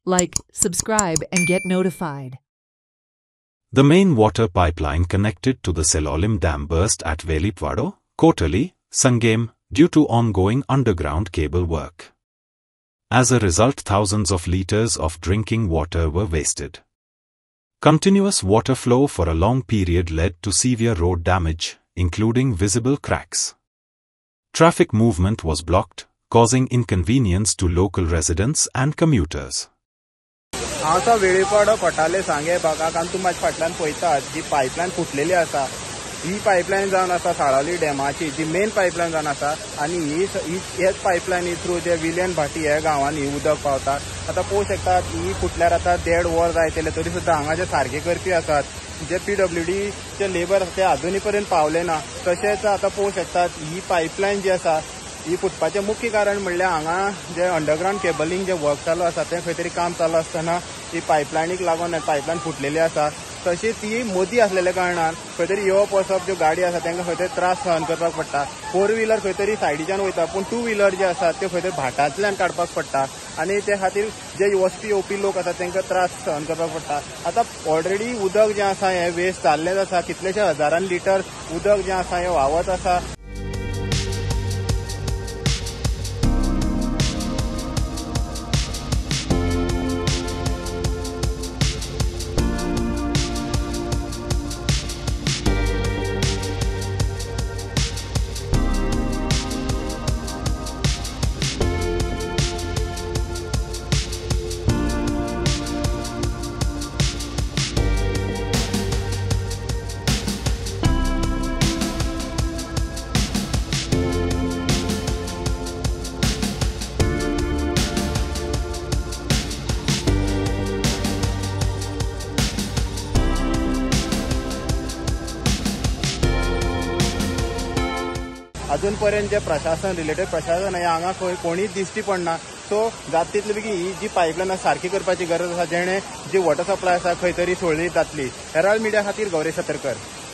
like, subscribe and get notified. The main water pipeline connected to the Selolim Dam burst at Velipwado, Kotali, Sangem, due to ongoing underground cable work. As a result, thousands of liters of drinking water were wasted. Continuous water flow for a long period led to severe road damage, including visible cracks. Traffic movement was blocked, causing inconvenience to local residents and commuters. हांगा वेळीपाडो पटाले सांगे भागाक आनी तूं म्हाज्या फाटल्यान पळयतात जी pipeline फुटलेली आसा ही पायपलायन जावन आसा साळावली डॅमाची जी मेन पायपलायन जावन आसा आनी हेच पायपलायनी थ्रू जे विलियन भाटी ह्या गांवांनी उदक पावता आतां पळोवंक शकतात ही फुटल्यार आतां 1.5 वर जायतले तरी सुद्दां हांगा जे सारखे करपी आसात जे PWD चे लेबर ते अजूनय पर्यंत पावले ना तशेंच आतां पळोवंक शकतात ही पायपलायन जी आसा ही फुटपाचें मुख्य कारण म्हणल्यार हांगा जे अंडरग्राउंड केबलिंग जे वर्क चालू आसा तें खंय तरी काम चालू आसतना ही पायपलायनीक लागून पायपलायन फुटलेली आसा तशी ती मोदी असलेल्या कारणान खंय तरी येवप वचप ज्यो गाडी आसा तांकां खंय तरी त्रास सहन करपाक पडटा 4 व्हिलर खंय तरी सायडीच्यान वयता पूण 2 व्हिलर जे आसात ते खंय तरी भाटांतल्यान काडपाक पडटा आनी ते खातीर जे वचपी येवपी लोक आसा तांकां त्रास सहन करपाक पडटा आतां ऑलरेडी उदक जें आसा हें वेस्ट जाल्लेंच आसा कितलेशे हजारान लिटर उदक जें आसा हें व्हांवत आसा. अजूनपर्यंत जे प्रशासन रिलेटेड प्रशासन आहे हांगा खंय कोणीच दिश्टी पडना सो जाता तितले बेगीन ही जी पायपलायन सारखी करपाची गरज आसा जेणे जी वॉटर सप्लाय आसा खंय तरी सुरळीत जातली. हेराल्ड मिडिया खातीर गौरेश सतरकर.